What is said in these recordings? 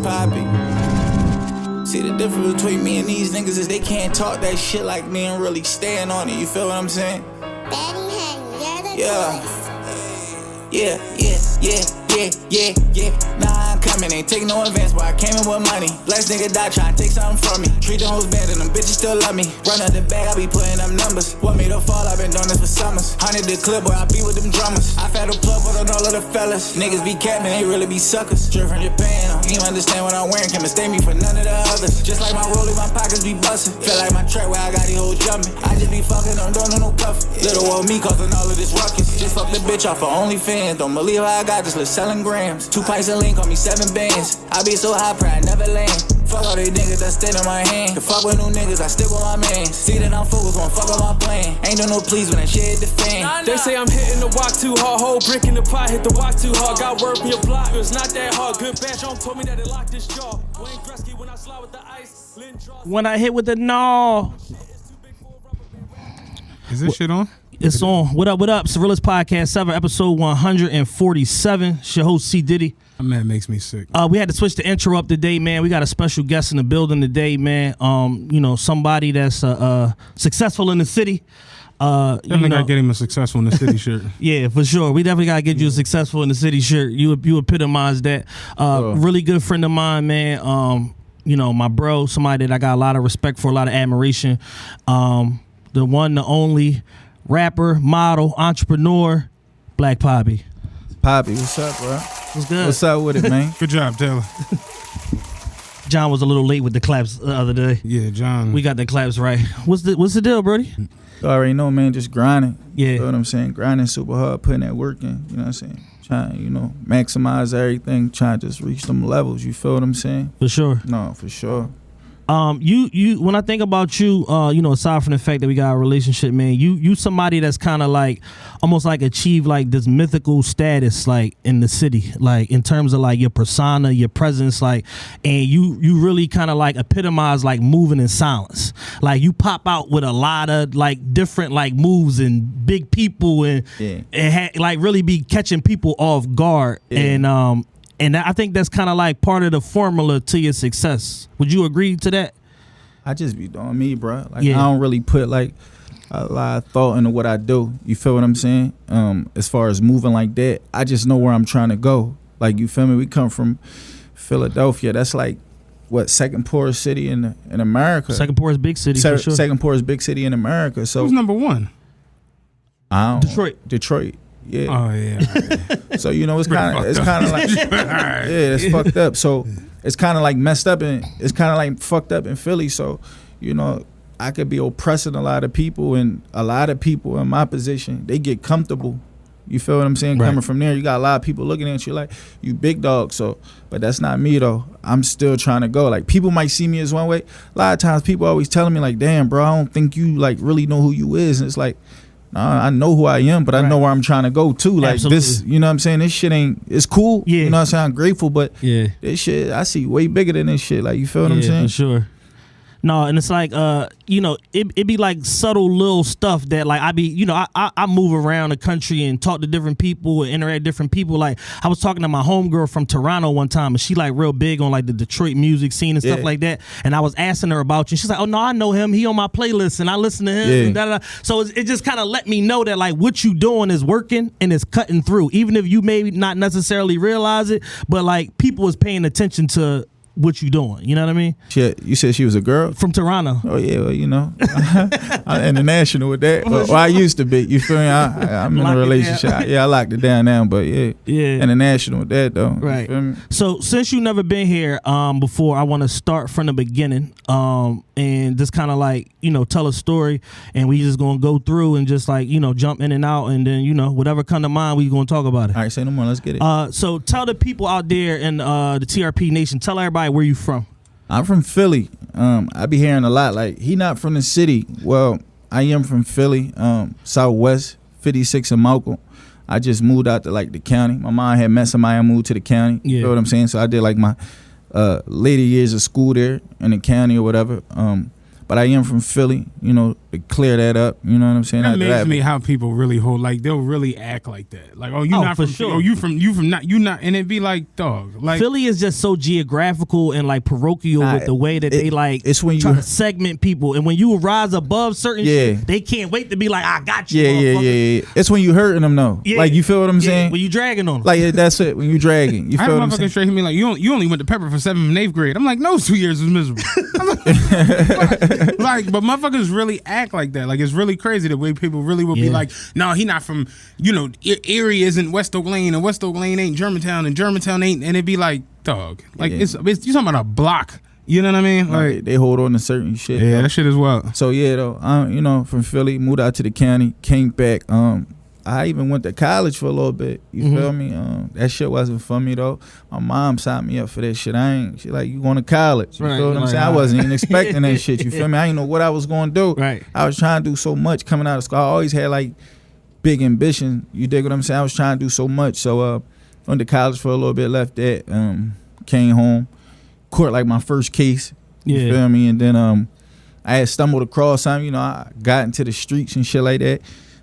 Papi. See, the difference between me and these niggas is they can't talk that shit like me and really stand on it. You feel what I'm saying? Yeah. Nah, I'm coming, ain't taking no advance, but I came in with money. Last nigga die trying to take something from me. Treat the hoes bad and them bitches still love me. Run out the bag, I be putting them numbers. What made her fall, I been doing this for summers. 100 the clip, boy, I be with them drummers. I fed a plug for all of the fellas. Niggas be capping, they really be suckers. Straight from Japan, I don't even understand what I'm wearing. Can't mistake me for none of the others. Just like my rollie, my pockets be bustin'. Feel like my track where I got these hoes jumping. I just be fucking, don't know no cuffin'. Little old me causing all of this ruckus. Just fuck the bitch off for OnlyFans. Don't believe how I got this, let's selling grams. 2 pints of lean, call me 7 bands. I be so high, pride never land. Fuck all these niggas that stay in my hand. To fuck with new niggas, I stick with my man. See that I'm focused, won't fuck with my plan. Ain't no please when I shit the fan. They say I'm hitting the walk too hard. Whole brick in the pot, hit the walk too hard. Got work from your block, it's not that hard. Good batch on told me that it locked this jaw. Wayne Gretzky when I slide with the ice. When I hit with the gnaw. Is this shit on? It's on. What up, what up? It's the Realest Podcast 7, episode 147. It's your host, C. Diddy. Man, makes me sick. We had to switch the intro up today, man. We got a special guest in the building today, man. You know, somebody that's successful in the city. Definitely gotta get him a successful in the city shirt. Yeah, for sure. We definitely gotta get you a successful in the city shirt. You epitomize that. Really good friend of mine, man. You know, my bro, somebody that I got a lot of respect for, a lot of admiration. The one, the only rapper, model, entrepreneur, Blac Papi. Papi, what's up, bro? What's good? What's up with it, man? Good job, Taylor. John was a little late with the claps the other day. Yeah, John. We got the claps right. What's the deal, Brody? You already know, man, just grinding. Yeah. You know what I'm saying? Grinding super hard, putting that work in. You know what I'm saying? Trying, you know, maximize everything, trying to just reach them levels. You feel what I'm saying? For sure. No, for sure. You when I think about you, you know, aside from the fact that we got a relationship, man, you somebody that's kind of like almost like achieved like this mythical status like in the city, like in terms of like your persona, your presence, like, and you really kind of like epitomize like moving in silence. Like you pop out with a lot of like different like moves and big people and like really be catching people off guard. Yeah. And I think that's kind of like part of the formula to your success. Would you agree to that? I just be doing me, bro. Like I don't really put like a lot of thought into what I do. You feel what I'm saying? As far as moving like that, I just know where I'm trying to go. Like, you feel me? We come from Philadelphia. That's like what, second poorest city in America. Second poorest big city. For sure. Second poorest big city in America. So who's number one? Detroit. Yeah. Oh yeah. So you know it's kind of like it's fucked up. So it's kind of like messed up and it's kind of like fucked up in Philly. So you know I could be oppressing a lot of people, and a lot of people in my position they get comfortable. You feel what I'm saying? Right. Coming from there, you got a lot of people looking at you like you big dog. So, but that's not me though. I'm still trying to go. Like people might see me as one way. A lot of times people always telling me like, "Damn, bro, I don't think you like really know who you is." And it's like, I know who I am, but I know where I'm trying to go too. Like Absolutely. This, you know what I'm saying? This shit it's cool. Yeah. You know what I'm saying? I'm grateful, but this shit, I see way bigger than this shit. Like, you feel what I'm saying? For sure. No, and it's like, you know, it be like subtle little stuff that like I move around the country and talk to different people and interact with different people. Like I was talking to my homegirl from Toronto one time, and she like real big on like the Detroit music scene and stuff like that. And I was asking her about you. She's like, "Oh no, I know him. He on my playlist, and I listen to him." Yeah. And da-da-da. So it just kind of let me know that like what you doing is working and it's cutting through, even if you maybe not necessarily realize it, but like people is paying attention to what you doing, you know what I mean? You said she was a girl? From Toronto. Oh yeah, well, you know, I'm international with that. Well, I used to be. You feel me? I'm in a relationship. I locked it down now, but yeah, international with that though. Right. You feel me? So since you never been here before, I want to start from the beginning and just kind of like, you know, tell a story, and we just gonna go through and just like, you know, jump in and out, and then, you know, whatever come to mind, we gonna talk about it. All right, say no more. Let's get it. So tell the people out there in the TRPE Nation, tell everybody where you from. I'm from Philly. I be hearing a lot like he not from the city. Well, I am from Philly, Southwest, 56 and Malcolm. I just moved out to like the county. My mom had met somebody, I moved to the county. You know what I'm saying? So I did like my later years of school there in the county or whatever. But I am from Philly, you know, to clear that up. You know what I'm saying? It amazes me how people really hold, like, they'll really act like that. Like, oh, you not for from, sure. oh, you not, and it'd be like, dog. Like, Philly is just so geographical and like parochial with the way that they like it's when try you to segment people. And when you rise above certain shit, they can't wait to be like, I got you, yeah. It's when you hurting them, though. Yeah. Like, you feel what I'm saying? When you dragging on them. Like, that's it. When you dragging. You I feel had what I'm motherfuckers saying? straight to me like, you only went to Pepper for 7th and 8th grade. I'm like, no, 2 years was miserable. Like, but motherfuckers really act like that. Like, it's really crazy the way people really will be like, no, he not from, you know, Erie isn't West Oak Lane, and West Oak Lane ain't Germantown, and Germantown ain't, and it'd be like, dog, like it's you talking about a block. You know what I mean? Like, they hold on to certain shit. yeah, though. that shit is wild. So yeah, though, you know, from Philly, moved out to the county, came back. I even went to college for a little bit. You feel me? That shit wasn't for me though. My mom signed me up for that shit. She like, you going to college? You feel what I'm saying? I wasn't even expecting that shit. You feel me? I didn't know what I was going to do. Right. I was trying to do so much coming out of school. I always had like big ambition. You dig what I'm saying? I was trying to do so much. So went to college for a little bit, left that, came home, caught like my first case. You feel me? And then I had stumbled across something. You know, I got into the streets and shit like that.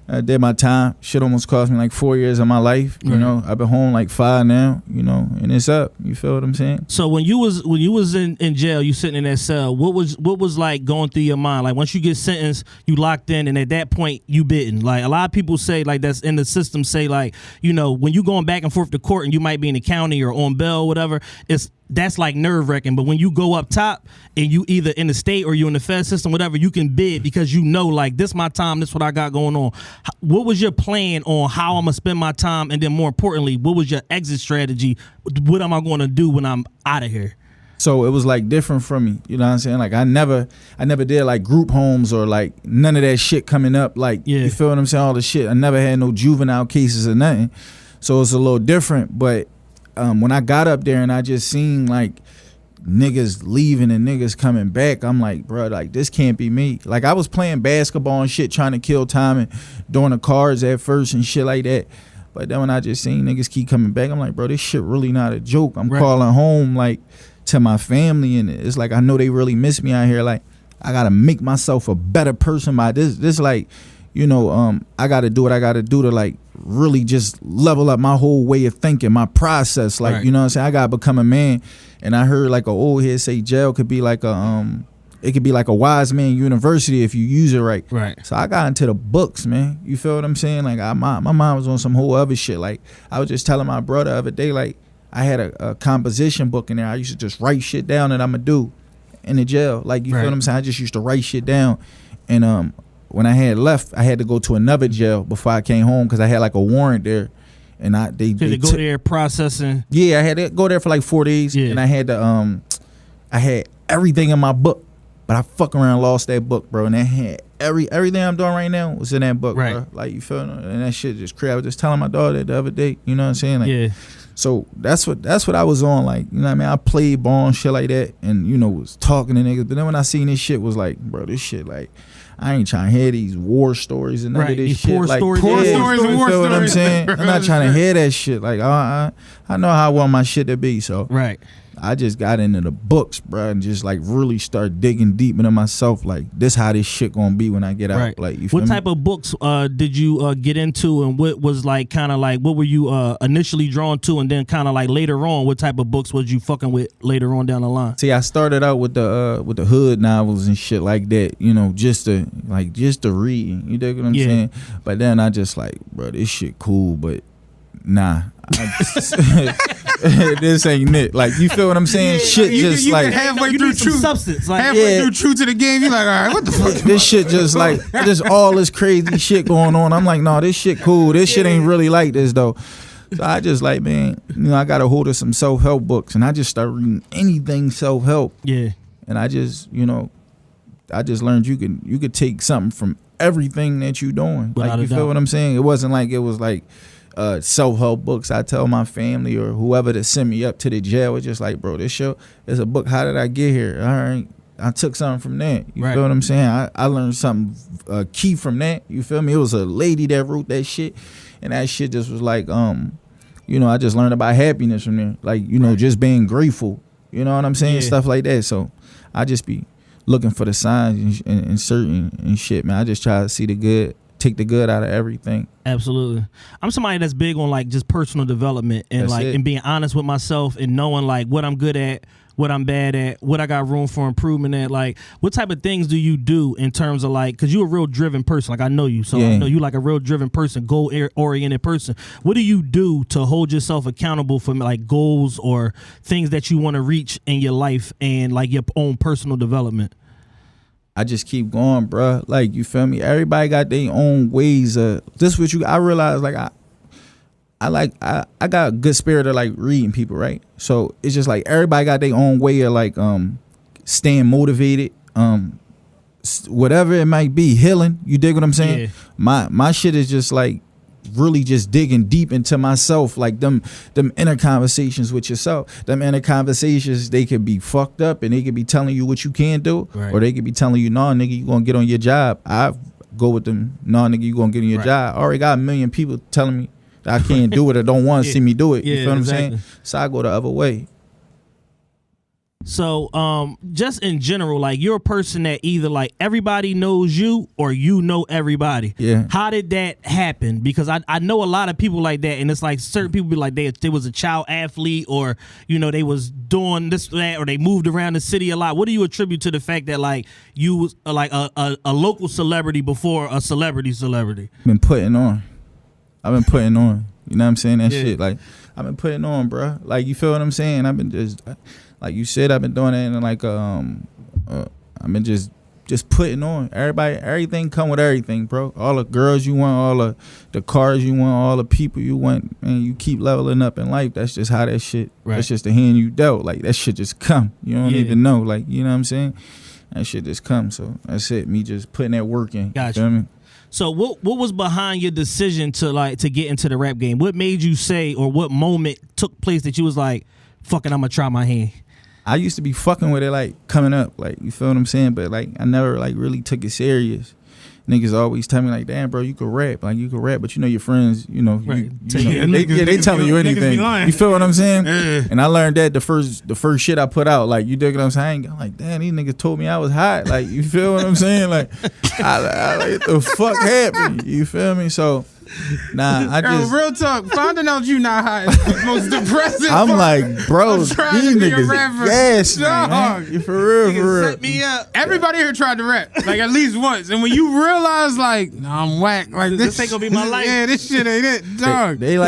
I did my time. Shit almost cost me like 4 years of my life. You know, I've been home like 5 now. You know, and it's up. You feel what I'm saying? So when you was in jail, you sitting in that cell. What was like going through your mind? Like once you get sentenced, you locked in, and at that point you bitten. Like a lot of people say, like that's in the system. Say like, you know, when you going back and forth to court, and you might be in the county or on bail, or whatever. That's like nerve wracking. But when you go up top and you either in the state or you in the fed system, whatever, you can bid because you know, like, this my time, this what I got going on. What was your plan on how I'm gonna spend my time, and then more importantly, what was your exit strategy? What am I going to do when I'm out of here? So it was like different from me. You know what I'm saying? Like I never did like group homes or like none of that shit coming up. Like you feel what I'm saying? All the shit. I never had no juvenile cases or nothing. So it's a little different, but. When I got up there and I just seen like niggas leaving and niggas coming back, I'm like, bro, like this can't be me. Like I was playing basketball and shit, trying to kill time and doing the cards at first and shit like that. But then when I just seen niggas keep coming back, I'm like, bro, this shit really not a joke. I'm calling home like to my family, and it's like I know they really miss me out here. Like I gotta make myself a better person by this like, you know, I gotta do what I gotta do to like really just level up my whole way of thinking, my process. Like, you know what I'm saying? I gotta become a man. And I heard like an old head say jail could be like it could be like a wise man university if you use it right. So I got into the books, man. You feel what I'm saying? Like my mind was on some whole other shit. Like I was just telling my brother the other day, like I had a composition book in there. I used to just write shit down that I'ma do in the jail. Like you feel what I'm saying? I just used to write shit down. And when I had left, I had to go to another jail before I came home because I had like a warrant there, and they go there processing. Yeah, I had to go there for like 4 days, and I had to I had everything in my book, but I fuck around lost that book, bro, and I had everything I'm doing right now was in that book, bro. Like you feel, and that shit just crazy. I was just telling my daughter that the other day, you know what I'm saying? Like, so that's what I was on, like, you know what I mean? I played ball and shit like that, and you know was talking to niggas, but then when I seen this shit was like, bro, this shit like. I ain't trying to hear these war stories and none of this shit. Like poor stories and war stories. You feel what I'm saying? I'm not trying to hear that shit. Like I know how I want my shit to be. So I just got into the books, bro, and just like really start digging deep into myself. Like this how this shit gonna be when I get out. Like you feel what type of books did you get into, and what was like kind of like what were you initially drawn to, and then kind of like later on what type of books was you fucking with later on down the line? See, I started out with the hood novels and shit like that, you know, just to read. You dig what I'm saying? But then I just like, bro, this shit cool, but nah. This ain't it. Like you feel what I'm saying? Shit just you like halfway through some substance. Like halfway through true to the game, you like, all right, what the fuck? This shit just like just all this crazy shit going on. I'm like, no, this shit cool. This shit ain't really like this though. So I just like, man, you know, I got a hold of some self-help books, and I just start reading anything self-help. And I just, you know, I just learned you could take something from everything that you doing. Like you feel what I'm saying? It wasn't like it was like self-help books I tell my family or whoever to send me up to the jail. It's just like, bro, this show is a book. How did I get here? All right, I took something from that. You feel what I'm saying? I learned something key from that. You feel me? It was a lady that wrote that shit, and that shit just was like, you know, I just learned about happiness from there. Like, you know, just being grateful. You know what I'm saying? Stuff like that. So I just be looking for the signs and certain and shit, man. I just try to see the good, take the good out of everything. Absolutely. I'm somebody that's big on like just personal development and and being honest with myself and knowing like what I'm good at, what I'm bad at, what I got room for improvement at. Like, what type of things do you do in terms of like, because you're a real driven person. Like, I know you. So I know you like a real driven person, goal-oriented person. What do you do to hold yourself accountable for like goals or things that you want to reach in your life and like your own personal development? I just keep going, bruh. Like, you feel me? Everybody got their own ways of this. What you, I realize, like, I got a good spirit of like reading people, right? So it's just like everybody got their own way of like staying motivated, whatever it might be, healing. You dig what I'm saying? Yeah. My shit is just like really just digging deep into myself, like them inner conversations with yourself. Them inner conversations, they could be fucked up and they could be telling you what you can't do, right. Or they could be telling you, nah, nigga, you gonna get on your job. I go with them, nah, nigga, you gonna get on your job. I already got a million people telling me I can't do it or don't want to see me do it. You feel what I'm saying? So I go the other way. So just in general, like you're a person that either like everybody knows you or you know everybody. Yeah. How did that happen? Because I know a lot of people like that, and it's like certain people be like they was a child athlete or, you know, they was doing this, that, or they moved around the city a lot. What do you attribute to the fact that like you was like a local celebrity before a celebrity? Been putting on. I've been putting on. You know what I'm saying? That shit. Like, I've been putting on, bro. Like, you feel what I'm saying? I've been just, like you said, I've been doing that in like, I've been just putting on. Everything come with everything, bro. All the girls you want, all the cars you want, all the people you want, and you keep leveling up in life. That's just how that shit, that's just the hand you dealt. Like, that shit just come. You don't even know. Like, you know what I'm saying? That shit just come. So that's it. Me just putting that work in. Gotcha. You feel me? So what was behind your decision to get into the rap game? What made you say, or what moment took place that you was like, fucking, I'm gonna try my hand? I used to be fucking with it like coming up, like, you feel what I'm saying? But like I never like really took it serious. Niggas always tell me like, damn, bro, you could rap, but you know your friends, you know, right. they telling you anything. You feel what I'm saying? And I learned that the first shit I put out, like, you dig what I'm saying? I'm like, damn, these niggas told me I was hot. Like, you feel what I'm saying? Like, I like, what the fuck happened? You feel me? So, nah, I just real talk. Finding out you not hot is the most depressing. I'm part. like, bro, these niggas, yes, man. You for real. Set me up. Everybody here tried to rap, like at least once, and when you realize, like, nah, I'm whack. Like this ain't gonna be my life. Yeah, this shit ain't it, dog. They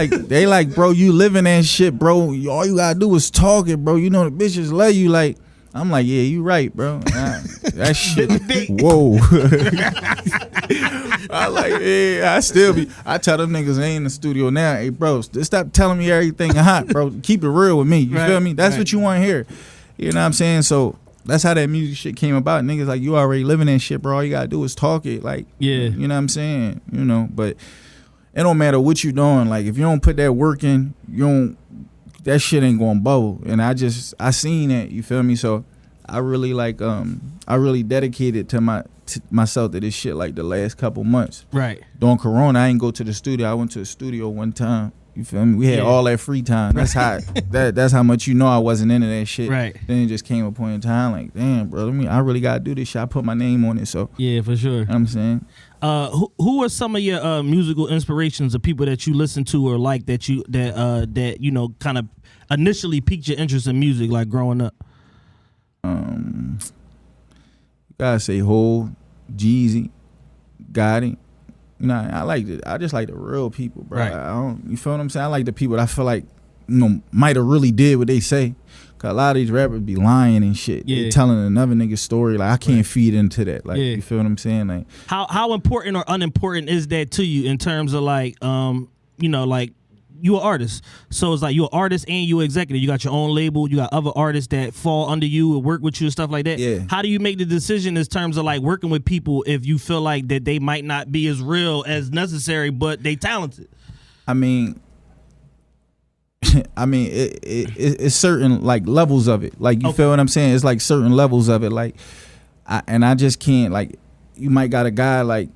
like, bro, you living that shit, bro. All you gotta do is talk it, bro. You know the bitches love you. Like, I'm like, yeah, you right, bro. That shit. Whoa. I like, yeah, I tell them niggas ain't in the studio now. Hey, bro, just stop telling me everything hot, bro. Keep it real with me. You feel me? That's what you want to hear. You know what I'm saying? So that's how that music shit came about. Niggas like, you already living that shit, bro. All you gotta do is talk it. Like, you know what I'm saying? You know, but it don't matter what you doing. Like, if you don't put that work in, that shit ain't gonna bubble. And I seen that, you feel me? So I really like I really dedicated to myself to this shit like the last couple months. Right. During Corona, I ain't go to the studio. I went to the studio one time. You feel me? We had all that free time. That's how that's how much you know I wasn't into that shit. Right. Then it just came a point in time like, damn, bro, I really gotta do this shit. I put my name on it. So yeah, for sure. You know what I'm saying? Who are some of your musical inspirations of people that you listen to or like that you know kind of initially piqued your interest in music, like growing up? You gotta say Hov, Jeezy, Gotti. You know, I just like the real people, bro. Right. You feel what I'm saying? I like the people that I feel like, you know, might have really did what they say. Cause a lot of these rappers be lying and shit. Yeah. They telling another nigga's story. Like, I can't feed into that. Like, you feel what I'm saying? Like, how important or unimportant is that to you in terms of like, you know, like, you an artist, so it's like you're an artist and you an executive. You got your own label. You got other artists that fall under you or work with you and stuff like that. Yeah. How do you make the decision in terms of like working with people if you feel like that they might not be as real as necessary, but they talented? I mean, it's certain like levels of it. Like, you feel what I'm saying? It's like certain levels of it. Like, I just can't, like, you might got a guy like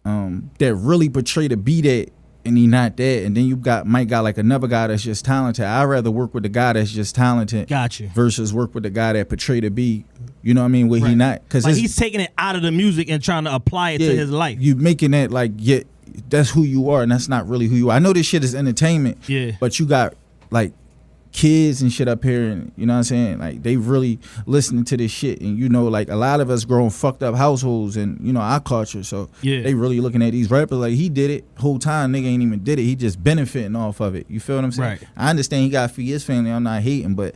that really portray to be that. and he not that. And then you might got like another guy that's just talented. I'd rather work with the guy that's just talented. Gotcha. Versus work with the guy that portray to be, you know what I mean, where he not. Because like he's taking it out of the music and trying to apply it to his life. You making that like, that's who you are, and that's not really who you are. I know this shit is entertainment, but you got like kids and shit up here, and you know what I'm saying, like they really listening to this shit, and you know, like a lot of us grow in fucked up households and you know our culture, so they really looking at these rappers like he did it whole time, nigga ain't even did it, he just benefiting off of it, you feel what I'm saying? I understand he got to feed his family, I'm not hating, but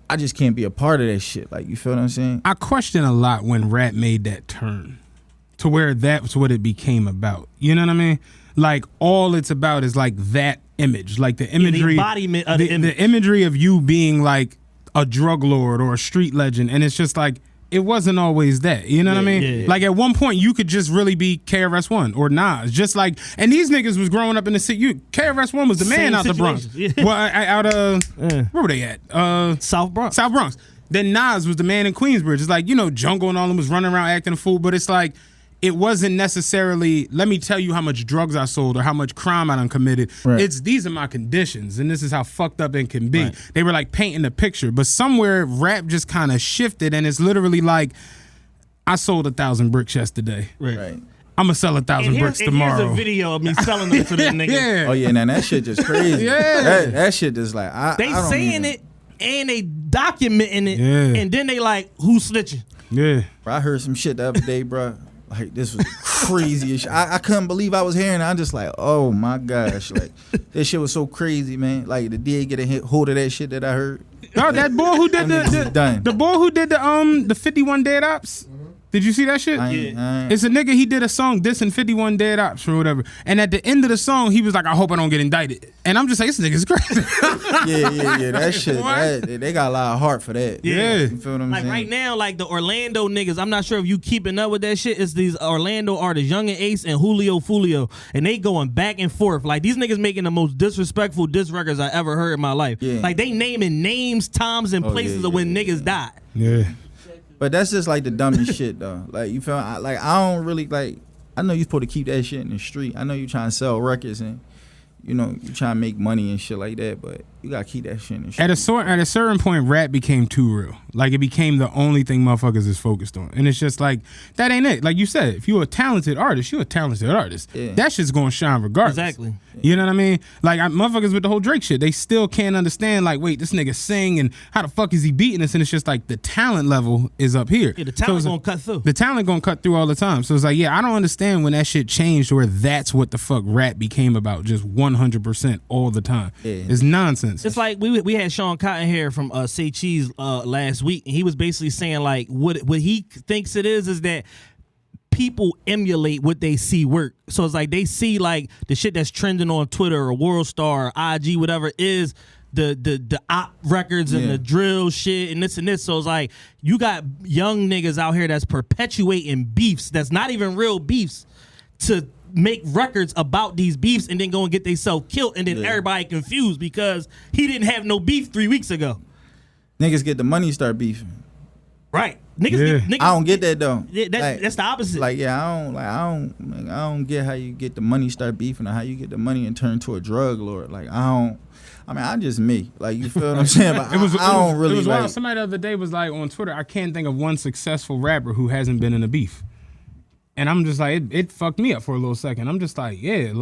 I just can't be a part of that shit, like you feel what I'm saying? I question a lot when rap made that turn to where that's what it became about, you know what I mean? Like all it's about is like that image, like the imagery, the embodiment of the image. The imagery of you being like a drug lord or a street legend, and it's just like it wasn't always that. You know what I mean? Like at one point you could just really be KRS-One or Nas, just like. And these niggas was growing up in the city. KRS-One was the man out the Bronx. Well, out of where were they at? South Bronx. South Bronx. Then Nas was the man in Queensbridge. It's like, you know, Jungle and all them was running around acting a fool, but it's like. It wasn't necessarily, let me tell you how much drugs I sold or how much crime I done committed. It's these are my conditions and this is how fucked up it can be. They were like painting the picture, but somewhere rap just kind of shifted and it's literally like, I sold 1,000 bricks yesterday. I'm gonna sell 1,000 bricks tomorrow. Here's a video of me selling them to this nigga. Oh yeah, now that shit just crazy. That shit just like, I don't saying it and they documenting it and then they like, who's snitching? Bro, I heard some shit the other day, bro. Like this was crazy as shit. I couldn't believe I was hearing it. I'm just like, oh my gosh, like this shit was so crazy, man. Like the DA get a hold of that shit that I heard. No, that boy who did the boy who did the 51 Dead Ops. Did you see that shit? It's a nigga, he did a song dissing 51 Dead Ops or whatever. And at the end of the song, he was like, I hope I don't get indicted. And I'm just like, this nigga's crazy. yeah. That shit, they got a lot of heart for that. Yeah. You feel what I'm saying? Like right now, like the Orlando niggas, I'm not sure if you keeping up with that shit. It's these Orlando artists, Young and Ace and Julio Fulio. And they going back and forth. Like these niggas making the most disrespectful diss records I ever heard in my life. Like they naming names, times, and places of when niggas died. But that's just like the dumbest shit though. Like you feel like I don't really like. I know you're supposed to keep that shit in the street. I know you trying to sell records and you know you trying to make money and shit like that. But you gotta keep that shit in the street. At a certain point, rap became too real. Like it became the only thing motherfuckers is focused on, and it's just like that ain't it. Like you said, if you're a talented artist, you're a talented artist. That shit's gonna shine regardless. Exactly. You know what I mean? Like motherfuckers with the whole Drake shit, they still can't understand. Like, wait, this nigga sing and how the fuck is he beating us? And it's just like the talent level is up here. Yeah, the talent gonna cut through. The talent gonna cut through all the time. So it's like, yeah, I don't understand when that shit changed to where that's what the fuck rap became about, just 100% all the time. It's nonsense. It's like we had Sean Cotton here from Say Cheese last week, and he was basically saying like what he thinks it is that people emulate what they see work. So it's like they see like the shit that's trending on Twitter or World Star or IG, whatever is the op records and the drill shit and this and this. So it's like you got young niggas out here that's perpetuating beefs that's not even real beefs to make records about these beefs and then go and get themselves killed and then everybody confused because he didn't have no beef 3 weeks ago. Niggas get the money, start beefing. Right. Niggas, I don't get that though. Yeah, that's the opposite. Like I don't get how you get the money, start beefing, or how you get the money and turn to a drug lord. Like I mean, I just me. Like you feel what I'm saying? But I don't really. It was like, wild. Somebody the other day was like on Twitter, I can't think of one successful rapper who hasn't been in a beef. And I'm just like, it fucked me up for a little second. I'm just like, hip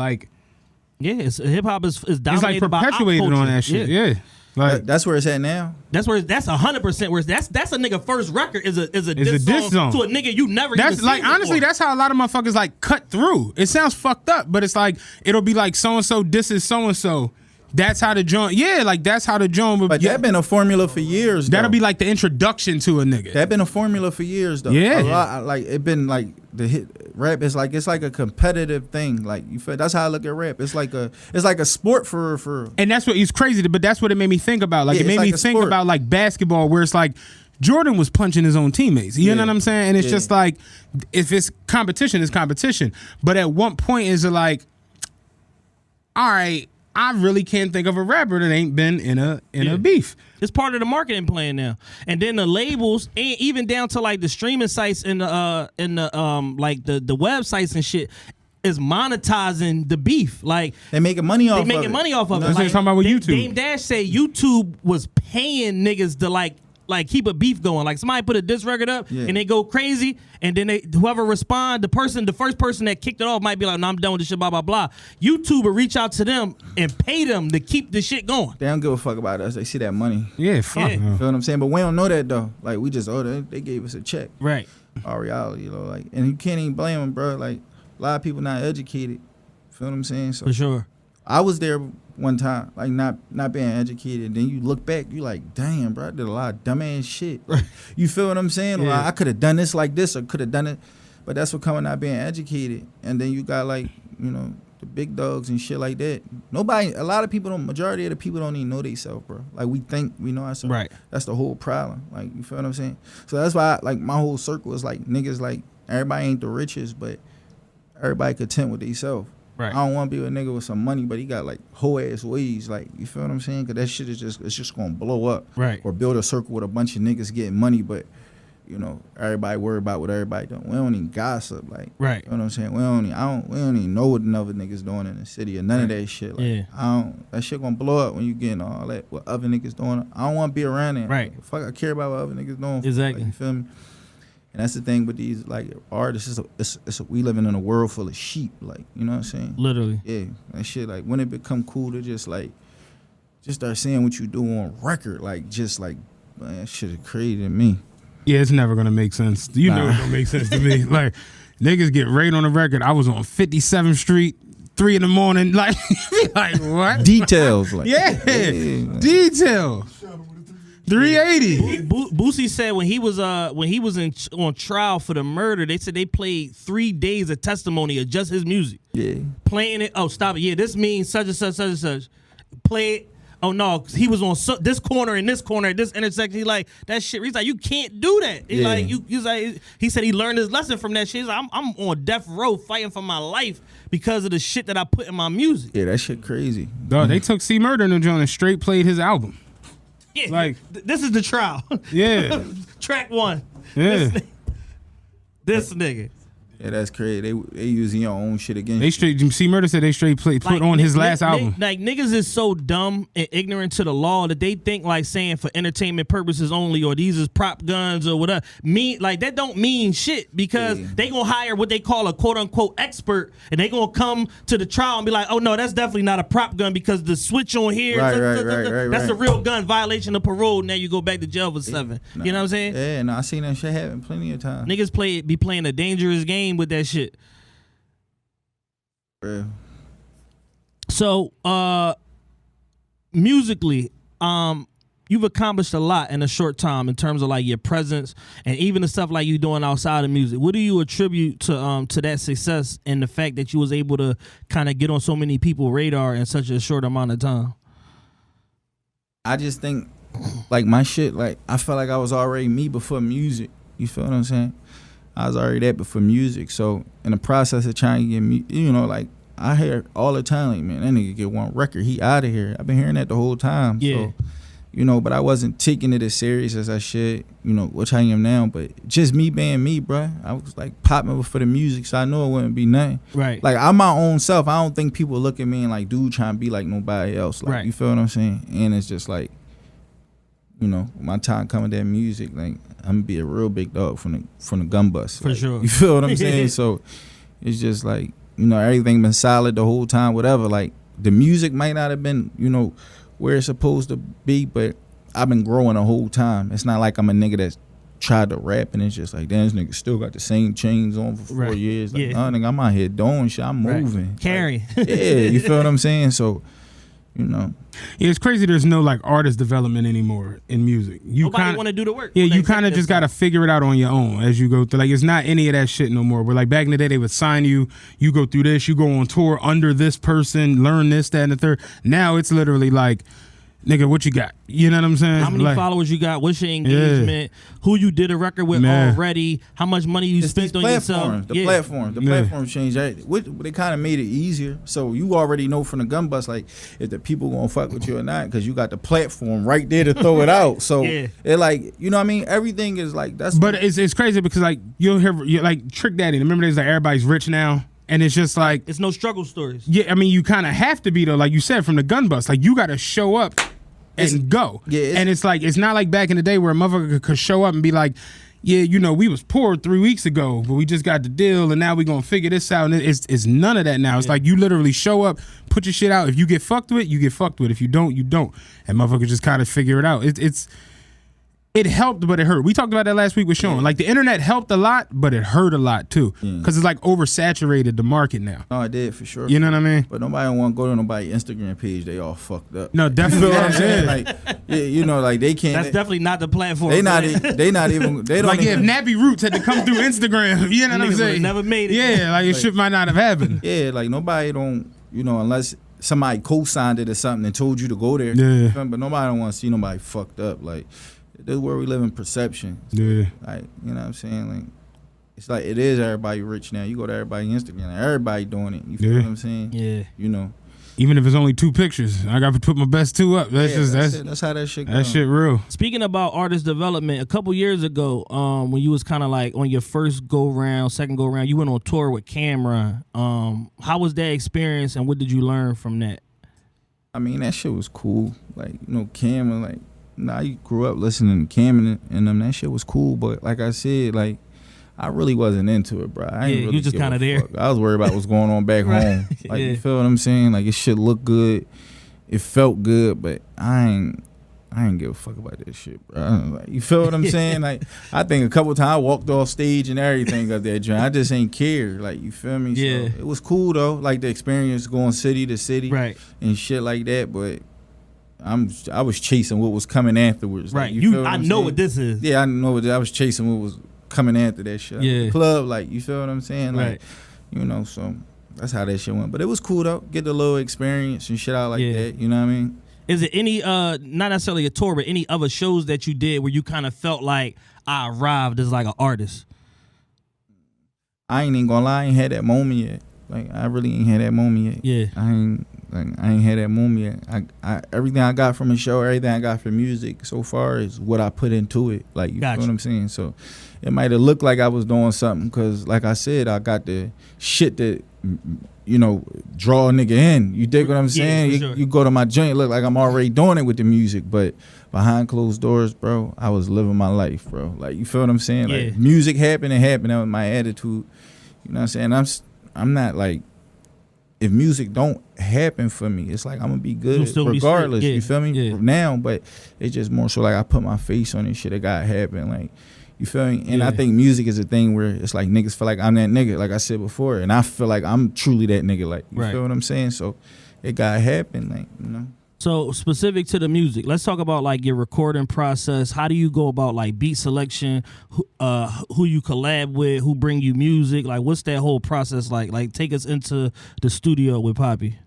hop is dominated it's like perpetuated on that shit. Like that's where it's at now. That's 100% where that's a nigga first record is a diss song to a nigga you never. That's like honestly, that's how a lot of motherfuckers like cut through. It sounds fucked up, but it's like it'll be like so and so disses so and so. That's how the joint. Yeah, like that's how the joint. But that been a formula for years. That'll be like the introduction to a nigga. That been a formula for years though. Yeah, a lot, like it been like the hit rap is like it's like a competitive thing. Like you feel that's how I look at rap. It's like a sport for. And that's what it's crazy. But that's what it made me think about. Like it made me think about like basketball, where it's like Jordan was punching his own teammates. You know what I'm saying? And it's just like if it's competition, it's competition. But at one point is it like, all right, I really can't think of a rapper that ain't been in a beef. It's part of the marketing plan now. And then the labels, and even down to like the streaming sites and the like the websites and shit. is monetizing the beef. Like they making money off. They making money off of it. That's what you're talking about with YouTube. Dame Dash said YouTube was paying niggas to like keep a beef going. Like somebody put a diss record up and they go crazy, and then whoever respond, the first person that kicked it off might be like, no, I'm done with this shit, blah, blah, blah. YouTube will reach out to them and pay them to keep the shit going. They don't give a fuck about us. They see that money. Yeah, fuck. You feel what I'm saying? But we don't know that though. Like we just, they gave us a check. Right. Our reality, you know, like, and you can't even blame them, bro. Like a lot of people not educated. Feel what I'm saying? So for sure. I was there one time, like not being educated. Then you look back, you like, damn, bro, I did a lot of dumbass shit. You feel what I'm saying? Yeah. Like, I could have done this like this, or could have done it, but that's what coming not being educated. And then you got like, you know, the big dogs and shit like that. A lot of people majority of the people don't even know themselves, bro. Like we think we know ourselves. Right. That's the whole problem. Like, you feel what I'm saying? So that's why like my whole circle is like niggas like everybody ain't the richest, but everybody content with themselves. Right. I don't want to be with a nigga with some money, but he got like whole ass ways. Like, you feel what I'm saying? Because that shit is just gonna blow up. Right. Or build a circle with a bunch of niggas getting money, but you know, everybody worry about what everybody doing. We don't even gossip. Like, right. You know what I'm saying? We don't even know what another niggas doing in the city or none of that shit. Like, that shit gonna blow up when you getting all that what other niggas doing. I don't want to be around it. Right. Fuck, I care about what other niggas doing. Exactly. Like, you feel me? And that's the thing with these like artists. We living in a world full of sheep. Like, you know what I'm saying? Literally. Yeah. That shit. Like when it become cool to just start saying what you do on record. Like just like, man, that shit is crazy to me. Yeah, it's never gonna make sense. You know it don't make sense to me. Like niggas get right on the record. I was on 57th Street, 3 a.m. Like, like what? Details. Like, yeah. Details. 380. Boosie said when he was on trial for the murder, they said they played 3 days of testimony of just his music. Yeah. Playing it. Oh, stop it. Yeah, this means such and such, such and such. Play it. Oh no, he was on this corner and this corner, this intersection. He like that shit. He's like, you can't do that. He like he said he learned his lesson from that shit. He's like, I'm on death row fighting for my life because of the shit that I put in my music. Yeah, that shit crazy. Dog, they took C Murder and the joint and straight played his album. Yeah, like this is the trial. Yeah. Track 1. Yeah. This nigga. Yeah, that's crazy. They using your own shit against they straight. C Murder said they straight put on his last album. Like niggas is so dumb and ignorant to the law that they think like saying for entertainment purposes only or these is prop guns or whatever like that don't mean shit because they gonna hire what they call a quote unquote expert and they gonna come to the trial and be like, oh no, that's definitely not a prop gun because the switch on here that's a real gun, violation of parole. Now you go back to jail for 7. You know what I'm saying? Yeah, no, I seen that shit happen plenty of times. Niggas be playing a dangerous game with that shit. Yeah. So musically, you've accomplished a lot in a short time in terms of like your presence and even the stuff like you doing outside of music. What do you attribute to that success and the fact that you was able to kind of get on so many people's radar in such a short amount of time? I just think like my shit, like I felt like I was already me before music. You feel what I'm saying? I was already that before music. So in the process of trying to get me, you know, like I hear all the time, like, man, that nigga get one record, he out of here. I've been hearing that the whole time. Yeah. So, you know, but I wasn't taking it as serious as I should, you know, which I am now. But just me being me, bruh. I was like popping for the music, so I know it wouldn't be nothing. Right. Like I'm my own self. I don't think people look at me and like, dude, trying to be like nobody else. Like, right. You feel what I'm saying? And it's just like, you know, my time coming to that music, like I'm gonna be a real big dog from the gun bus. For like, sure. You feel what I'm saying? So it's just like, you know, everything been solid the whole time, whatever. Like the music might not have been, you know, where it's supposed to be, but I've been growing the whole time. It's not like I'm a nigga that's tried to rap and it's just like, damn, this nigga still got the same chains on for 4 years. Like, nah, nigga, I'm out here doing shit. I'm moving. Carry. Like, yeah, you feel what I'm saying? So, you know. Yeah, it's crazy there's no like artist development anymore in music. Nobody want to do the work. Yeah, you kind of just got to figure it out on your own as you go through. Like it's not any of that shit no more. Where like back in the day they would sign you, you go through this, you go on tour under this person, learn this, that, and the third. Now it's literally like, nigga, what you got? You know what I'm saying? How many followers you got? What's your engagement? Who you did a record with already? How much money you spent on yourself? The platform changed. They kind of made it easier. So you already know from the gun bus, like, if the people gonna fuck with you or not, because you got the platform right there to throw it out. So it like, you know what I mean? Everything is like, that's. But it's crazy because like you'll hear like Trick Daddy. Remember there's like everybody's rich now. And it's just like it's no struggle stories. Yeah, I mean, you kind of have to be though, like you said, from the gun bust. Like you got to show up and go. Yeah, and it's like it's not like back in the day where a motherfucker could show up and be like, yeah, you know, we was poor 3 weeks ago, but we just got the deal, and now we gonna figure this out. And it's none of that now. It's like you literally show up, put your shit out. If you get fucked with, you get fucked with. If you don't, you don't. And motherfuckers just kind of figure it out. It helped, but it hurt. We talked about that last week with Sean. Like, the internet helped a lot, but it hurt a lot, too. Because it's, like, oversaturated the market now. No, it did, for sure. You know what I mean? But nobody want to go to nobody's Instagram page. They all fucked up. No, definitely. You know what I'm saying? Like, yeah, you know, like, they can't. That's definitely not the platform. They not even. They don't like, even. if Nappy Roots had to come through Instagram, you know what I'm saying? Never made it. Yeah, like, shit might not have happened. Yeah, like, nobody don't, you know, unless somebody co-signed it or something and told you to go there. Yeah. But nobody don't want to see nobody fucked up. Like, this is where we live in perception. Yeah. Like, you know what I'm saying? Like, it's like it is everybody rich now. You go to everybody's Instagram, everybody doing it. You feel what I'm saying? Yeah. You know. Even if it's only 2 pictures, I got to put my best 2 up. That's how that shit goes. That shit real. Speaking about artist development, a couple years ago, when you was kind of like on your first go round, second go round, you went on tour with Cameron. How was that experience, and what did you learn from that? I mean, that shit was cool. Like, you know, Cameron, like, I grew up listening to Cameron and them. That shit was cool, but like I said, like, I really wasn't into it, bro. I ain't really you just kind of there. Fuck. I was worried about what's going on back home. Like, you feel what I'm saying? Like, it shit looked good, it felt good, but I ain't give a fuck about that shit, bro. Like, you feel what I'm saying? Like, I think a couple times I walked off stage and everything of that joint. I just ain't care. Like, you feel me? Yeah. So it was cool though, like the experience going city to city, right, and shit like that. But I was chasing what was coming afterwards. Right. Like, you I know what this is. Yeah, I know what I was chasing what was coming after that shit. Yeah. The club, like, you feel what I'm saying? Like, right. You know, so that's how that shit went. But it was cool though. Get the little experience and shit out like that. You know what I mean? Is it any not necessarily a tour, but any other shows that you did where you kind of felt like I arrived as like an artist? I ain't even gonna lie, I ain't had that moment yet. Like, I really ain't had that moment yet. Yeah. I ain't had that moment yet. I everything I got from the show, everything I got from music so far is what I put into it. Like, you know what I'm saying? So it might have looked like I was doing something because, like I said, I got the shit that, you know, draw a nigga in. You dig what I'm saying? Yeah, you go to my joint, look like I'm already doing it with the music, but behind closed doors, bro, I was living my life, bro. Like, you feel what I'm saying? Yeah. Like, music happened. That was my attitude. You know what I'm saying? I'm not like, if music don't happen for me, it's like I'm gonna be good regardless. You feel me? Yeah. Now, but it's just more so like I put my face on this shit that got happen. Like, you feel me? And I think music is a thing where it's like niggas feel like I'm that nigga, like I said before, and I feel like I'm truly that nigga. Like, you feel what I'm saying? So it got happen, like, you know. So specific to the music, let's talk about like your recording process. How do you go about like beat selection? Who you collab with? Who bring you music? Like, what's that whole process like? Like, take us into the studio with Papi.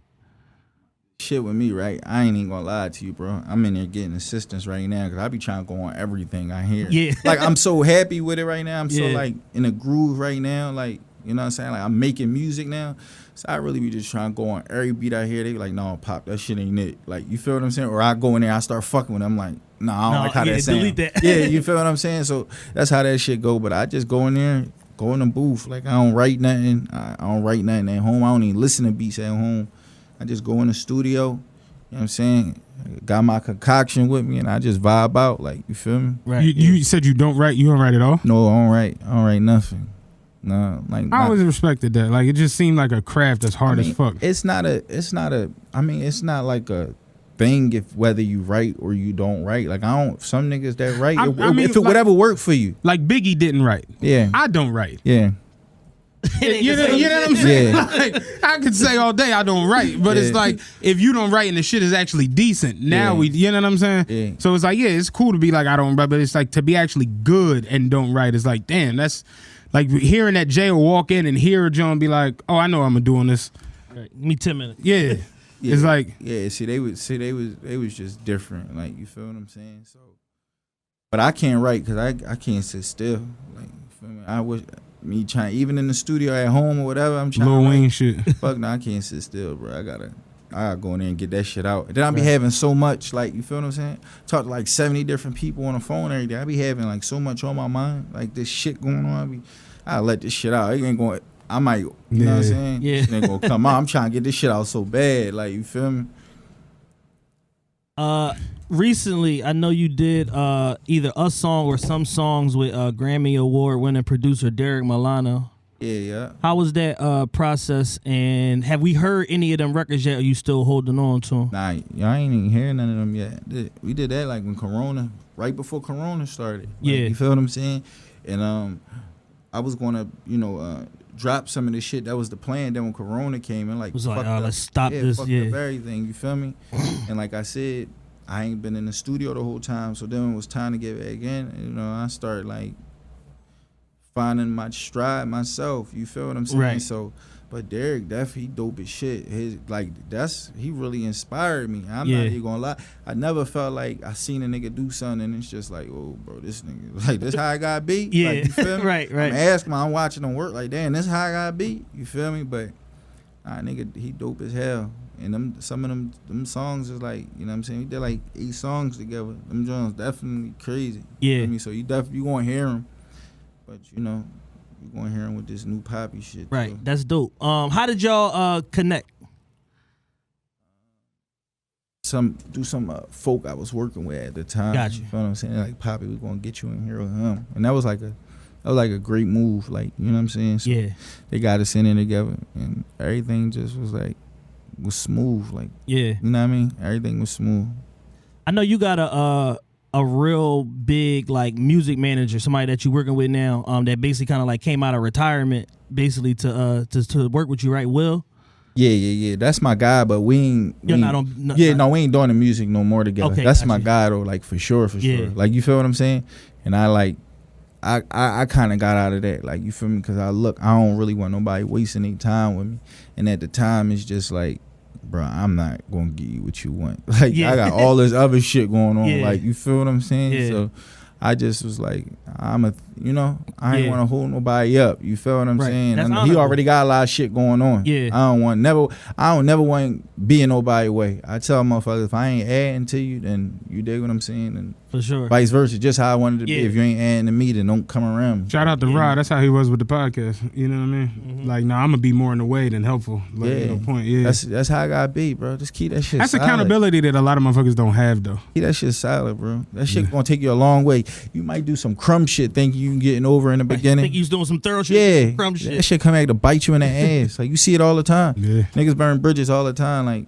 Shit with me, right? I ain't even gonna lie to you, bro. I'm in there getting assistance right now because I be trying to go on everything I hear. Yeah. Like, I'm so happy with it right now. I'm so like in a groove right now. Like, you know what I'm saying? Like, I'm making music now. So I really be just trying to go on every beat I hear. They be like, no, Pop, that shit ain't it. Like, you feel what I'm saying? Or I go in there, I start fucking with them. I'm like, I don't like how that sound. Delete that. Yeah, you feel what I'm saying? So that's how that shit go. But I just go in there, go in the booth. Like, I don't write nothing. I don't write nothing at home. I don't even listen to beats at home. I just go in the studio. You know what I'm saying? Got my concoction with me, and I just vibe out. Like, you feel me? Right. You said you don't write. You don't write at all? No, I don't write nothing. No, like, I always respected that. Like, it just seemed like a craft that's hard as fuck. It's not like a thing if whether you write or you don't write. Like, some niggas that write, whatever work for you. Like, Biggie didn't write. Yeah. I don't write. Yeah. You know what I'm saying? Yeah. Like, I could say all day I don't write, but it's like, if you don't write and the shit is actually decent, now you know what I'm saying? Yeah. So it's like, it's cool to be like, I don't write, but it's like to be actually good and don't write is like, damn, that's like hearing that Jay will walk in and hear a John be like, oh, I know I'm doing this. Right. Give me 10 minutes. Yeah. It's like, they was just different. Like, you feel what I'm saying? So, but I can't write because I can't sit still. Like, you feel me? I wish me trying, even in the studio at home or whatever, I'm trying. Lil Wayne shit. Fuck no, I can't sit still, bro. I gotta go in there and get that shit out. And then I be having so much, like, you feel what I'm saying? Talk to like 70 different people on the phone every day. I be having like so much on my mind, like this shit going on. I let this shit out. It ain't going. I might, you know what I'm saying? Yeah. This nigga gonna come out. I'm trying to get this shit out so bad. Like, you feel me? Recently, I know you did either a song or some songs with Grammy Award winning producer Derek Milano. Yeah. How was that process? And have we heard any of them records yet? Or are you still holding on to them? Nah, y'all ain't even hearing none of them yet. We did that like when Corona, right before Corona started. Like, Yeah. You feel what I'm saying? And I was gonna, drop some of this shit. That was the plan. Then when Corona came in, like, It was like, fucked up, let's stop this. fucked Yeah. up everything. You feel me? And like I said, I ain't been in the studio the whole time. So then when it was time to get back in, I started like finding my stride myself. You feel what I'm saying? Right. So, but Derek, he dope as shit. He really inspired me. I'm not even gonna lie. I never felt like I seen a nigga do something and it's just like, oh, bro, this nigga, like, this how I gotta be. Yeah. Like, you feel me? Right. I'm asking him, I'm watching him work like, damn, this how I gotta be. You feel me? But nigga, he dope as hell. And some of them songs is like, you know what I'm saying? We did like 8 songs together. Them joints definitely crazy. Yeah. You feel me? So you gonna hear him. But you're gonna hear him with this new Papi shit. Right. Too. That's dope. How did y'all connect? Some folk I was working with at the time. Gotcha. You feel what I'm saying? Like, Papi, we gonna get you in here with him. And that was like a great move. Like, you know what I'm saying? So Yeah. they got us in there together and everything just was smooth. Like, Yeah. you know what I mean? Everything was smooth. I know you got a real big like music manager, somebody that you're working with now, that basically kind of like came out of retirement, basically to work with you, right? Will? Yeah. That's my guy, but we ain't. You're we not ain't- on. we ain't doing the music no more together. Okay, That's gotcha. my guy though, like for sure. Yeah. Like, you feel what I'm saying? And I kind of got out of that, like, you feel me? Because I don't really want nobody wasting their time with me. And at the time, it's just like, bro, I'm not gonna give you what you want. Like, Yeah. I got all this other shit going on. Yeah. Like, you feel what I'm saying? Yeah. So I just was like, I ain't Yeah. want to hold nobody up. You feel what I'm Right. saying? That's He honorable. already got a lot of shit going on. Yeah. I don't never want to be in nobody's way. I tell motherfuckers, if I ain't adding to you, then you dig what I'm saying? And For sure. vice versa, just how I wanted to Yeah. be. If you ain't adding to me, then don't come around me. Shout out to Yeah. Rod. That's how he was with the podcast. You know what I mean? Mm-hmm. Like, I'm gonna be more in the way than helpful. Like, Yeah. no point. Yeah. That's how I gotta be, bro. Just keep that shit That's solid. accountability that a lot of motherfuckers don't have, though. Keep that shit solid, bro. That shit gonna take you a long way. You might do some crumb shit thinking you can getting over in the I beginning. think you was doing some thorough shit. Yeah, Crumb that shit. shit come back to bite you in the ass. Like, you see it all the time. Yeah. Niggas burn bridges all the time. Like,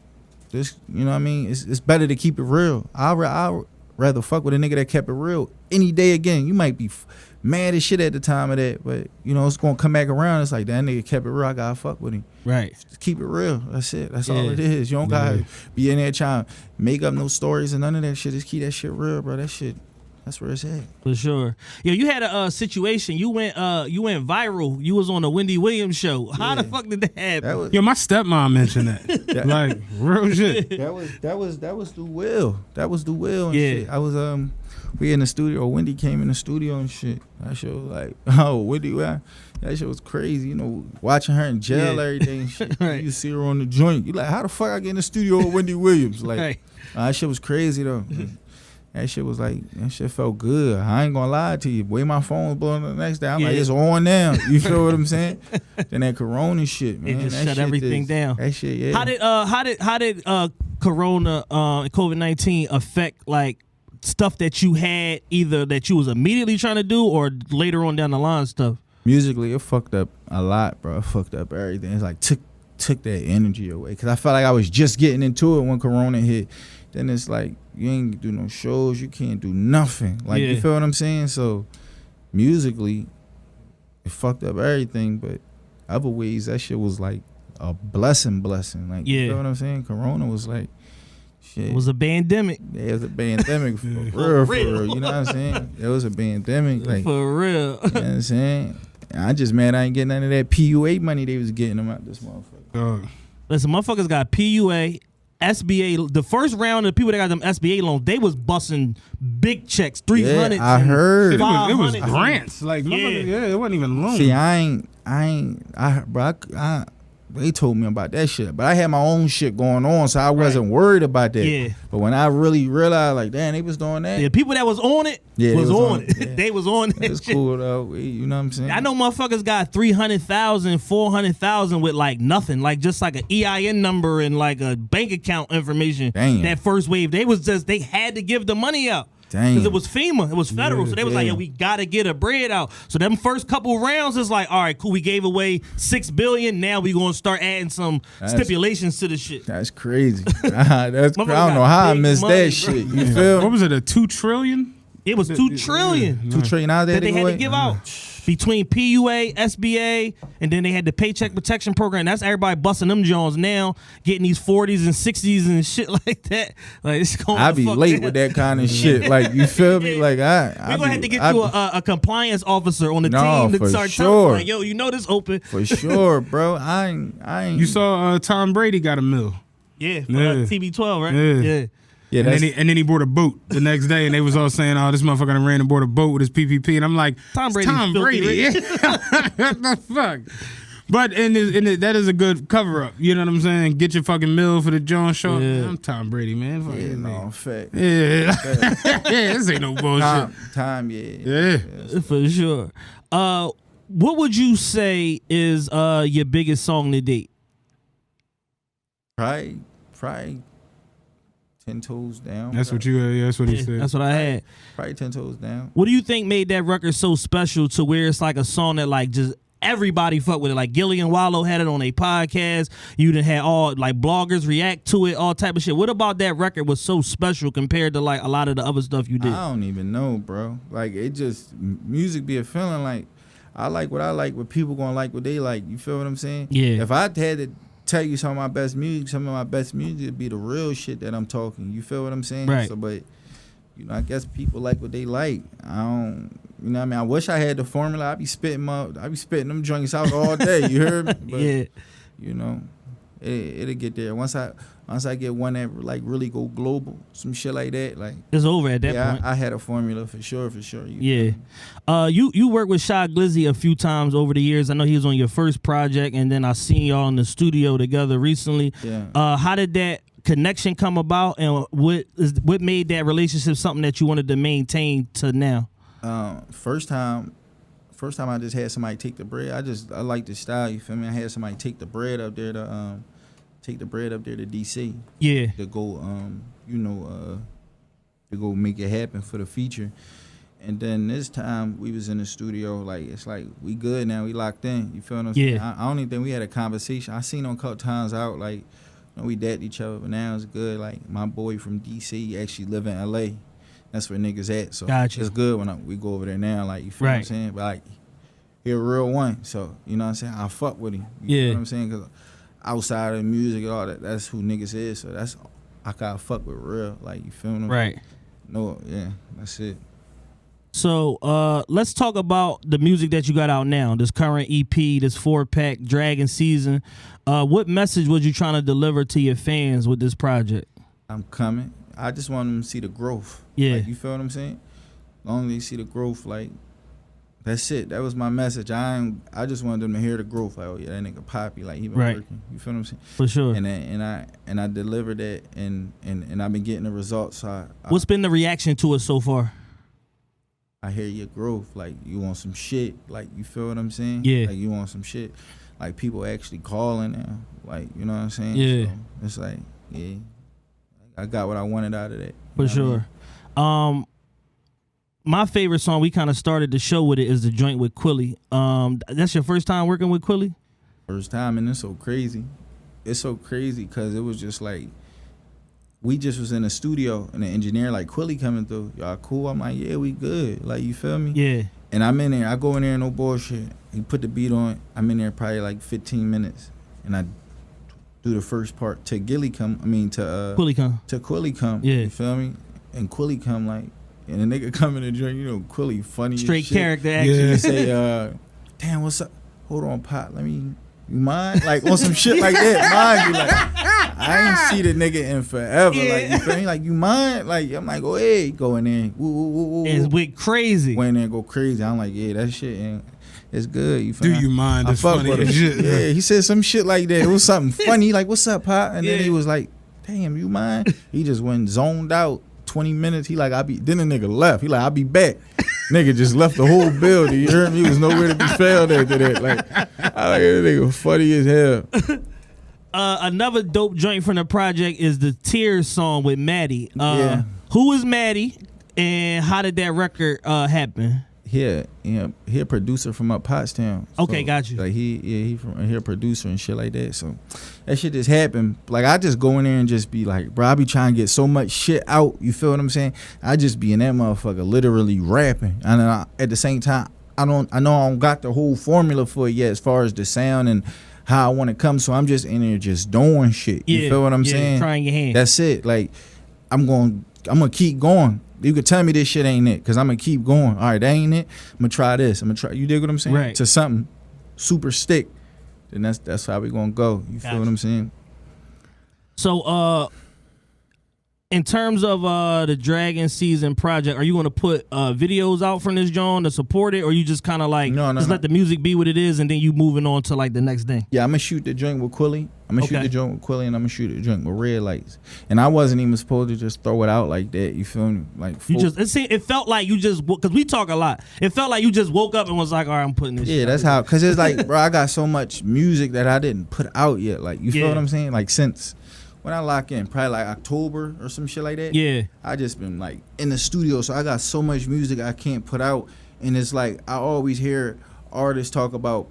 this, you know what I mean? It's better to keep it real. I'd rather fuck with a nigga that kept it real any day again. You might be mad as shit at the time of that, but it's gonna come back around. It's like, that nigga kept it real. I gotta fuck with him. Right. Just keep it real. That's it. That's all Yeah. it is. You don't gotta be in there trying to make up no stories and none of that shit. Just keep that shit real, bro. That shit. That's where it's at. For sure. Yo, you had a situation. You went viral. You was on the Wendy Williams Show. How the fuck did that happen? That was Yo, my stepmom mentioned that. Like, real shit. that was through Will. That was through Will and Yeah. shit. I was we in the studio. Wendy came in the studio and shit. That shit was like, oh, Wendy, that shit was crazy. Watching her in jail every day and shit. Right. You see her on the joint. You like, how the fuck I get in the studio with Wendy Williams? Like, Right. that shit was crazy though. That shit was like, that shit felt good. I ain't gonna lie to you. Way my phone was blowing the next day. I'm like, Yeah. it's on now. You feel what I'm saying? Then that Corona shit, man. It just that shut shit everything down. That shit, yeah. How did Corona COVID-19 affect like stuff that you had, either that you was immediately trying to do or later on down the line stuff? Musically, it fucked up a lot, bro. It fucked up everything. It's like took that energy away. Cause I felt like I was just getting into it when Corona hit. Then it's like, you ain't do no shows, you can't do nothing. Like, Yeah. you feel what I'm saying? So musically, it fucked up everything, but other ways that shit was like a blessing. Like, Yeah. you feel what I'm saying? Corona was like, shit. It was a pandemic. Yeah, it was a pandemic for real. You know what I'm saying? It was a pandemic. Like, For real. you know what I'm saying? I just mad I ain't getting none of that PUA money they was getting them out this motherfucker. Dog. Listen, motherfuckers got PUA, SBA. The first round of people that got them SBA loans, they was busting big checks, 300. Yeah, I heard. It was 500. grants. Like, motherfuckers, yeah, it wasn't even loans. See, they told me about that shit. But I had my own shit going on, so I wasn't worried about that. Yeah. But when I really realized, like, damn, they was doing that. Yeah, people that was on it was on it. Yeah. They was on it. It's cool though. You know what I'm saying? I know motherfuckers got 300,000, 400,000 with like nothing, like just like an EIN number and like a bank account information. Damn. That first wave, they had to give the money out. Damn. Because it was FEMA, it was federal, so they was like, "Yo, we gotta get a bread out." So them first couple rounds is like, all right, cool. We gave away $6 billion. Now we gonna start adding some stipulations to the shit. That's crazy. I don't know how I missed that shit. You feel? What was it? A $2 trillion? It was $2 trillion. $2 trillion out there that they had to give out between PUA, SBA, and then they had the Paycheck Protection Program. That's everybody busting them Jones now, getting these 40s and 60s and shit like that. Like it's going. I be late with that kind of shit. Like you feel me? Like we're gonna have to get you a compliance officer on the team to start telling like, yo, you know this open for sure, bro. I ain't. You saw Tom Brady got $1 million. Yeah, for TB12, right? Yeah. Yeah, and then he bought a boat the next day, and they was all saying, "Oh, this motherfucker done ran and bought a boat with his PPP." And I'm like, Tom Brady. Yeah. What the fuck? But that is a good cover up. You know what I'm saying? Get your fucking meal for the John Show. Yeah. I'm Tom Brady, man. Fuck Yeah, no, fact. Yeah, this ain't no bullshit. Time, yeah, for sure. What would you say is your biggest song to date? Probably 10 Toes Down. That's what you. That's what he said. That's what I had. Probably 10 Toes Down. What do you think made that record so special to where it's like a song that like just everybody fuck with it? Like Quilly and Wallow had it on a podcast. You done had all like bloggers react to it, all type of shit. What about that record was so special compared to like a lot of the other stuff you did? I don't even know, bro. Like it just music be a feeling like I like what I like, what people gonna like what they like. You feel what I'm saying? Yeah. If I had to tell you some of my best music would be the real shit that I'm talking. You feel what I'm saying? Right. So, but you know, I guess people like what they like. I don't, you know what I mean? I wish I had the formula. I be spitting them joints out all day. You heard me? But, yeah. You know, it'll get there. Once I get one that like really go global, some shit like that, like it's over at that point. I had a formula for sure. You worked with Shy Glizzy a few times over the years. I know he was on your first project, and then I seen y'all in the studio together recently. Yeah. How did that connection come about, and what made that relationship something that you wanted to maintain to now? First time I just had somebody take the bread. I like the style. You feel me? I had somebody take the bread up there to DC. Yeah. To go to go make it happen for the feature. And then this time we was in the studio, like it's like we good now, we locked in. You feel what I'm saying? I don't even think we had a conversation. I seen him a couple times out, like you know, we dated each other, but now it's good. Like my boy from DC actually live in LA. That's where niggas at. So gotcha. It's good when we go over there now. Like you feel what I'm saying? But like he a real one. So you know what I'm saying? I fuck with him. You know what I'm saying? Cause outside of music and all that, that's who niggas is. So that's I gotta fuck with real. Like you feel me? Right. No, yeah, that's it. So let's talk about the music that you got out now, this current EP, this 4-pack, Draggin season. What message was you trying to deliver to your fans with this project? I'm coming. I just want them to see the growth. Yeah. Like, you feel what I'm saying? As long as they see the growth, like, that's it. That was my message. I just wanted them to hear the growth. Like, oh yeah, that nigga Papi, like he been working. You feel what I'm saying? For sure. And I delivered that, and I've been getting the results. So what's been the reaction to it so far? I hear your growth. Like you want some shit. Like you feel what I'm saying? Yeah. Like you want some shit. Like people actually calling now. Like you know what I'm saying? Yeah. So it's like yeah, I got what I wanted out of that. For sure. My favorite song, we kind of started the show with it, is the joint with Quilly. That's your first time working with Quilly? First time, and it's so crazy. It's so crazy because it was just like, we just was in the studio, and the engineer like, Quilly coming through. Y'all cool? I'm like, yeah, we good. Like, you feel me? Yeah. And I'm in there. I go in there, no bullshit. He put the beat on. I'm in there probably like 15 minutes, and I do the first part to Quilly come. Quilly come. To Quilly come. Yeah. You feel me? And Quilly come like, and the nigga come in the joint, you know, Quilly funny straight as shit. character action. Yeah. He say, damn, what's up? Hold on, Pop. You mind? Like, on some shit like that. Mind you, like, I ain't see the nigga in forever. Yeah. Like, you feel me? Like, you mind? Like, I'm like, oh, hey, go in there. Woo, woo, woo, woo. It's went crazy. Went in there and go crazy. I'm like, yeah, that shit. And it's good. You Do feel me? you mind? I It's fuck funny with as him. shit. Yeah, he said some shit like that. It was something funny, like, what's up, Pop? And then he was like, damn, you mind? He just went zoned out 20 minutes. He like, then the nigga left. He like, I'll be back. Nigga just left the whole building. You heard me? He was nowhere to be found after that. Like, I like that nigga funny as hell. Another dope joint from the project is the Tears song with Maddie. Who is Maddie, and how did that record happen? He a producer from up Pottstown. Okay, so, got you. Like he a producer and shit like that. So that shit just happened. Like I just go in there and just be like, bro, I be trying to get so much shit out. You feel what I'm saying? I just be in that motherfucker literally rapping, and at the same time, I know I don't got the whole formula for it yet as far as the sound and how I want to come. So I'm just in there just doing shit. You feel what I'm saying? Trying your hand. That's it. Like I'm gonna keep going. You could tell me this shit ain't it, because I'm going to keep going. All right, that ain't it. I'm going to try this. I'm going to try. You dig what I'm saying? Right. To something super stick. Then that's how we going to go. You feel what I'm saying? So, in terms of the Draggin season project, are you going to put videos out from this joint to support it, or you just kind of like let the music be what it is, and then you moving on to like the next thing? Yeah, I'm going to shoot the joint with Quilly. I'm going to shoot the joint with Quilly, and I'm going to shoot the joint with Red Lights. And I wasn't even supposed to just throw it out like that. You feel me? Like it felt like you just, because we talk a lot. It felt like you just woke up and was like, all right, I'm putting this shit. Yeah, that's how, because it's like, bro, I got so much music that I didn't put out yet. Like, you feel what I'm saying? Like, since when I lock in, probably like October or some shit like that. Yeah. I just been like in the studio, so I got so much music I can't put out. And it's like, I always hear artists talk about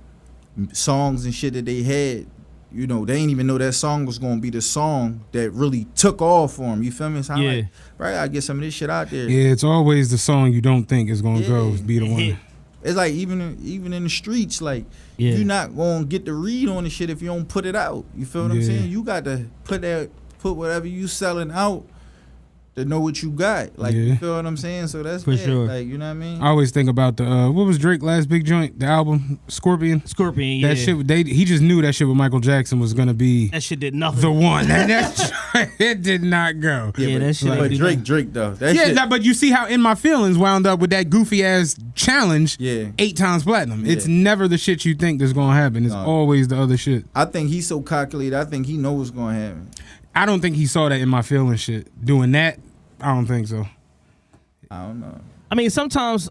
songs and shit that they had. You know, they ain't even know that song was gonna be the song that really took off for them. You feel me? So I'm like, right, I get some of this shit out there. Yeah, it's always the song you don't think is gonna go be the one. It's like even in the streets, like you're not gonna get the read on the shit if you don't put it out. You feel what I'm saying? You got to put whatever you selling out to know what you got. Like you feel what I'm saying? So that's for sure. Like, you know what I mean? I always think about the what was Drake's last big joint? The album Scorpion. That shit. He just knew that shit with Michael Jackson was gonna be that shit did nothing. The one. It did not go. Yeah, that shit. But Drake though. But you see how In My Feelings wound up with that goofy ass challenge. 8 times platinum. It's never the shit you think that's gonna happen. It's always the other shit. I think he's so calculated. I think he knows what's gonna happen. I don't think he saw that In My Feelings shit. Doing that, I don't think so. I don't know. I mean, sometimes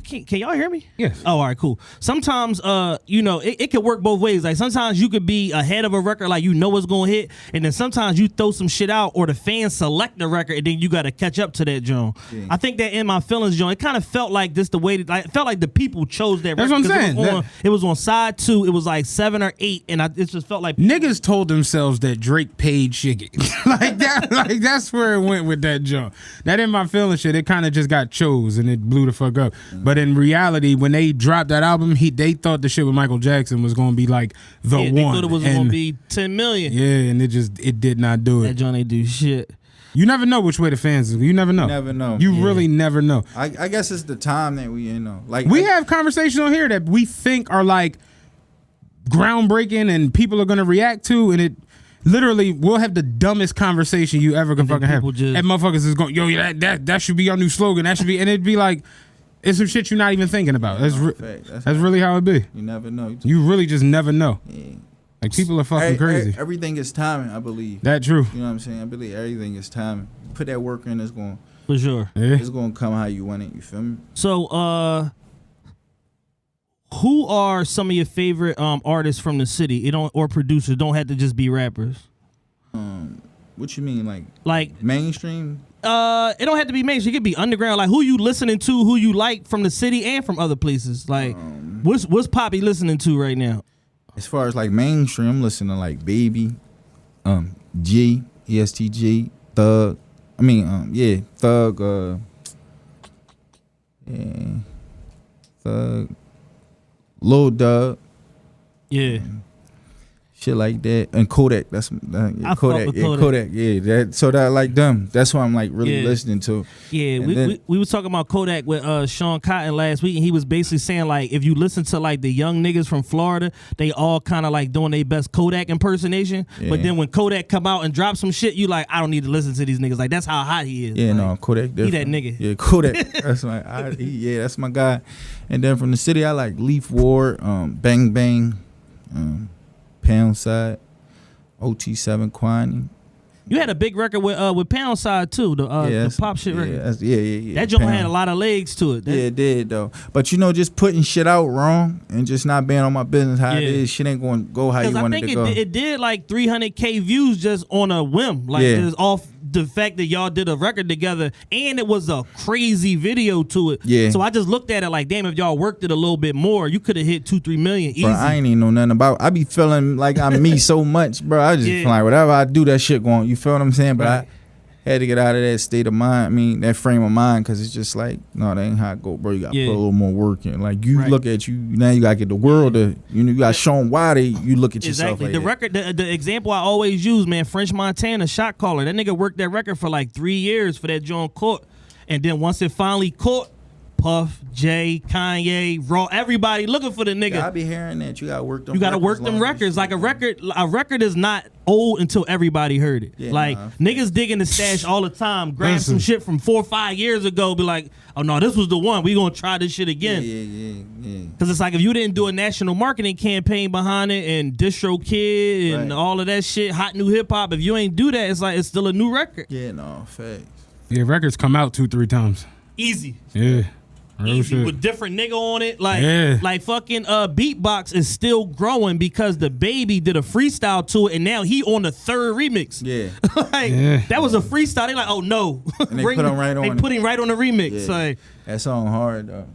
Can y'all hear me? Yes. Oh, all right, cool. Sometimes, it can work both ways. Like sometimes you could be ahead of a record, like you know what's gonna hit, and then sometimes you throw some shit out, or the fans select the record, and then you got to catch up to that joint. Yeah. I think that In My Feelings joint, it kind of felt like this the way that, like, it felt like the people chose that record. That's what I'm saying. It was on side 2. It was like 7 or 8, and it just felt like niggas told themselves that Drake paid Shiggy. like that. Like that's where it went with that joint. That In My Feelings shit, it kind of just got chose and it blew the fuck up. But in reality, when they dropped that album, they thought the shit with Michael Jackson was gonna be like the one. They thought it was gonna be 10 million. Yeah, and it did not do it. That joint ain't do shit. You never know which way the fans is. You never know. You really never know. I guess it's the time that we in though. Like we have conversations on here that we think are like groundbreaking and people are gonna react to, and it literally we'll have the dumbest conversation you ever can fucking have. And motherfuckers is going, yo, that should be our new slogan. That should be, and it'd be like, it's some shit you're not even thinking about. That's really how it be. You never know. You really just never know. Yeah. Like people are fucking crazy. Everything is timing, I believe. That true. You know what I'm saying? I believe everything is timing. Put that work in, it's going for sure. Yeah. It's going to come how you want it. You feel me? So, who are some of your favorite artists from the city? Or producers. Don't have to just be rappers. What you mean, like mainstream? It don't have to be mainstream. It could be underground. Like who you listening to, who you like from the city and from other places. Like what's Poppy listening to right now? As far as like mainstream, I'm listening to like Baby, G, ESTG, Thug. Thug. Thug. Lil Dub. Yeah. shit like that. And Kodak, that's Kodak. Yeah, that like them. That's what I'm like really listening to. Yeah, we was talking about Kodak with Sean Cotton last week, and he was basically saying like if you listen to like the young niggas from Florida, they all kind of like doing their best Kodak impersonation. Yeah. But then when Kodak come out and drop some shit, you like I don't need to listen to these niggas. Like that's how hot he is. Yeah, like, no, Kodak different. He that nigga. Yeah, Kodak. That's that's my guy. And then from the city, I like Leaf Ward, Bang Bang, Poundside, OT7 Quani. You had a big record with Poundside too, the pop shit record. Yeah. That joint had a lot of legs to it. It did though. But just putting shit out wrong and just not being on my business how it is, shit ain't going to go how you want it to go. It did like 300K views just on a whim, like just off the fact that y'all did a record together, and it was a crazy video to it. Yeah. So I just looked at it like, damn, if y'all worked it a little bit more, you could have hit 2-3 million easy. Bro, I ain't even know nothing about. I be feeling like I'm me so much, bro. I just feel like whatever I do, that shit going. You feel what I'm saying? But I had to get out of that state of mind. I mean, that frame of mind, because it's just like, no, that ain't how it go, bro. You got to put a little more work in. Like, you look at you, now you got to get the world to, you got to show them why you look at yourself like the that. record, the example I always use, man, French Montana, Shot Caller. That nigga worked that record for like 3 years for that joint caught. And then once it finally caught, Puff, Jay, Kanye, Raw, everybody looking for the nigga. I be hearing that you gotta work them. You gotta work them records. Like a record is not old until everybody heard it. Yeah, like niggas dig in the stash all the time, grab some shit from 4 or 5 years ago, be like, oh no, this was the one. We gonna try this shit again. Yeah. Cause it's like if you didn't do a national marketing campaign behind it and Distro Kid and all of that shit, hot new hip hop. If you ain't do that, it's like it's still a new record. Yeah, no, facts. Yeah, records come out 2-3 times. Easy. Yeah. Easy with different nigga on it, like fucking Beatbox is still growing because the Baby did a freestyle to it, and now he on the 3rd remix. Yeah, that was a freestyle. They like, oh no, and they put him right on. They put him right on the remix. Yeah. Like, that song hard though.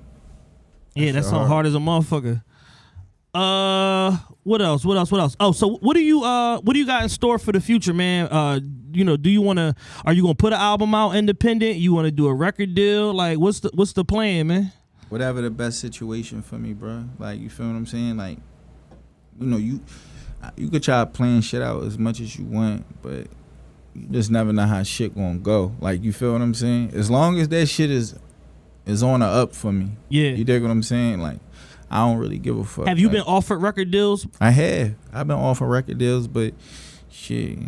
That song hard as a motherfucker. What else? Oh, so what do you got in store for the future, man? Do you are you gonna put an album out independent? You wanna do a record deal? Like what's the plan, man? Whatever the best situation for me, bro. Like, you feel what I'm saying? Like, you could try playing shit out as much as you want, but you just never know how shit gonna go. Like, you feel what I'm saying? As long as that shit is on the up for me. Yeah. You dig what I'm saying? Like, I don't really give a fuck. Have you been offered record deals? I have. I've been offered record deals, but shit,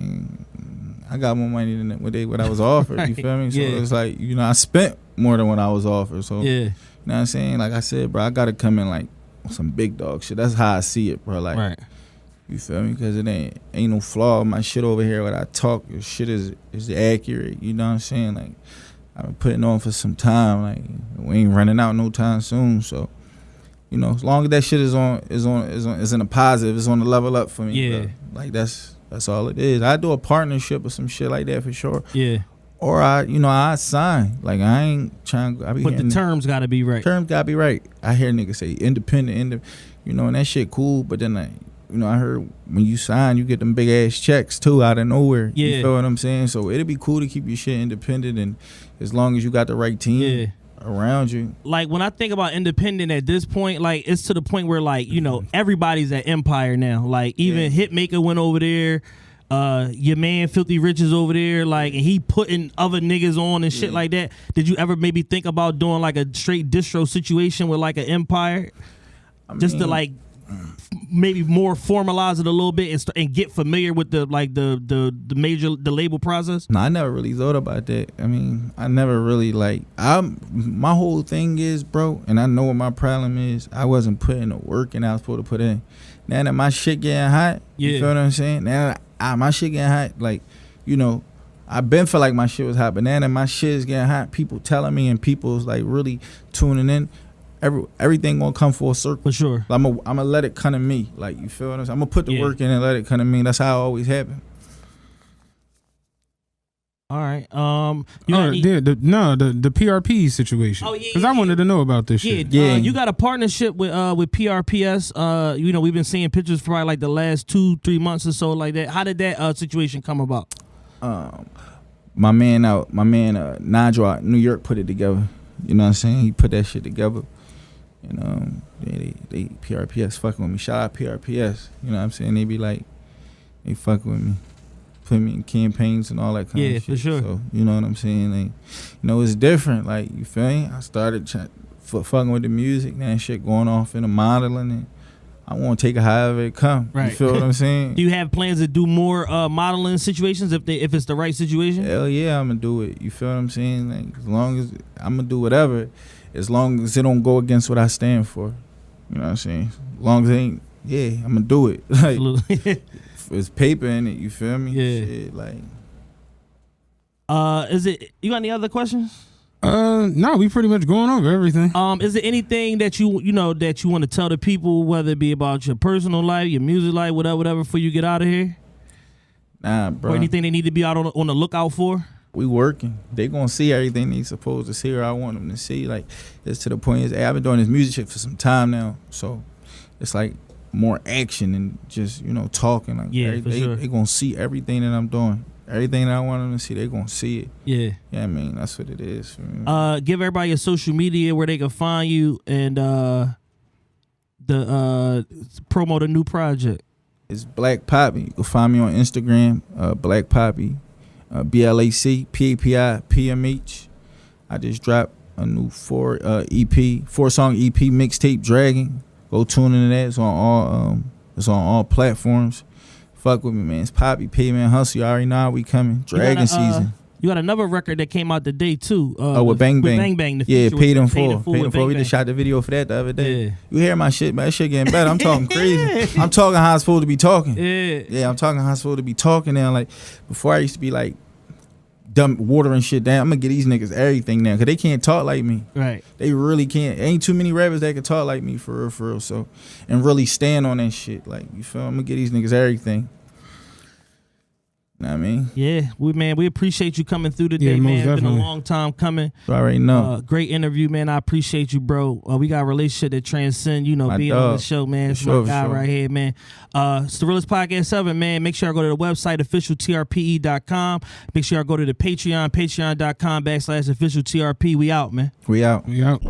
I got more money than what I was offered. You feel me? So it's like, I spent more than what I was offered. So, you know what I'm saying? Like I said, bro, I got to come in like some big dog shit. That's how I see it, bro. Like, you feel me? Because it ain't no flaw in my shit over here when I talk. Your shit is accurate. You know what I'm saying? Like, I've been putting on for some time. Like, we ain't running out no time soon. So, as long as that shit is in a positive, it's on the level up for me. Yeah. Bro. Like, that's all it is. I do a partnership or some shit like that for sure. Yeah. Or I sign. Like, I ain't trying. But the terms gotta be right. Terms gotta be right. I hear niggas say independent, and that shit cool. But then I heard when you sign, you get them big ass checks too out of nowhere. Yeah. You feel what I'm saying? So it'd be cool to keep your shit independent, and as long as you got the right team around you. Like, when I think about independent at this point, like, it's to the point where, like, everybody's at Empire now. Like, even Hitmaker went over there. Your man Philthy Rich is over there, like, and he putting other niggas on and shit like that. Did you ever maybe think about doing like a straight distro situation with like an Empire, to like maybe more formalize it a little bit and get familiar with the label process? No, I never really thought about that. I mean, I never really my whole thing is, bro, and I know what my problem is. I wasn't putting the work and I was supposed to put in. Now that my shit getting hot, you feel what I'm saying? Now that my shit getting hot, like, I've been feel like my shit was hot, but now that my shit is getting hot, people telling me and people's like really tuning in. Everything gonna come full circle. For sure. I'm gonna let it come to me. Like, you feel what I'm saying? I'm gonna put the work in and let it come to me. That's how it always happen. All right. The PRP situation. Oh, yeah. Because I wanted to know about this shit. Yeah. You got a partnership with PRPS. We've been seeing pictures for probably like the last 2-3 months or so like that. How did that situation come about? My man Nadra out New York put it together. You know what I'm saying? He put that shit together. And they PRPS fucking with me. Shout out PRPS. You know what I'm saying? They be like, they fuck with me. Put me in campaigns and all that kind of shit. Yeah, for sure. So, you know what I'm saying? Like, you know, it's different. Like, you feel me? I started fucking with the music, and shit going off in the modeling, and I want to take it however it come. Right. You feel what I'm saying? Do you have plans to do more modeling situations if it's the right situation? Hell yeah, I'm gonna do it. You feel what I'm saying? Like, as long as I'm gonna do whatever, as long as it don't go against what I stand for. You know what I'm saying? As long as it ain't, yeah, I'm gonna do it. Like, Absolutely. There's paper in it. You feel me? Yeah. Shit, like. Is it? You got any other questions? No, we pretty much going over everything. Is there anything that you want to tell the people, whether it be about your personal life, your music life, whatever, before you get out of here? Nah, bro. Or anything they need to be out on the lookout for? We working. They gonna see everything they supposed to see, or I want them to see. Like, it's to the point is, hey, I've been doing this music shit for some time now, so it's like more action and just, you know, talking. Like, yeah, for sure. They gonna see everything that I'm doing. Everything that I want them to see, they gonna see it. Yeah. Yeah, I mean, that's what it is for me. Give everybody your social media where they can find you and promo the new project. It's Blac Papi. You can find me on Instagram, Blac Papi, BLAC PAPI PMH. I just dropped a new 4-song EP mixtape, Draggin. Go tune into that. It's on all platforms. Fuck with me, man. It's Poppy, Payman Hustle. You already know how we coming. Draggin season. You got another record that came out today too. With Bang Bang. With Bang Bang. The yeah, Paid in Full. Full. We just shot the video for that the other day. Yeah. You hear my shit, man? That shit getting better. I'm talking crazy. I'm talking how I'm supposed to be talking. Yeah. I'm talking how I'm supposed to be talking now. Like, before I used to be like, dump water and shit down. I'm gonna get these niggas everything now, cause they can't talk like me. Right. They really can't. Ain't too many rappers that can talk like me for real. So, and really stand on that shit. Like, you feel? I'm gonna get these niggas everything. Know what I mean? Yeah, we appreciate you coming through today, man. It's been a long time coming. You already know. Great interview, man. I appreciate you, bro. We got a relationship that transcends, you know, My being dog. on the show, man. It's my guy right here, man. It's the Realest Podcast 7, man. Make sure I go to the website, officialtrpe.com. Make sure I go to the Patreon, patreon.com/officialtrp. We out, man. We out. We out.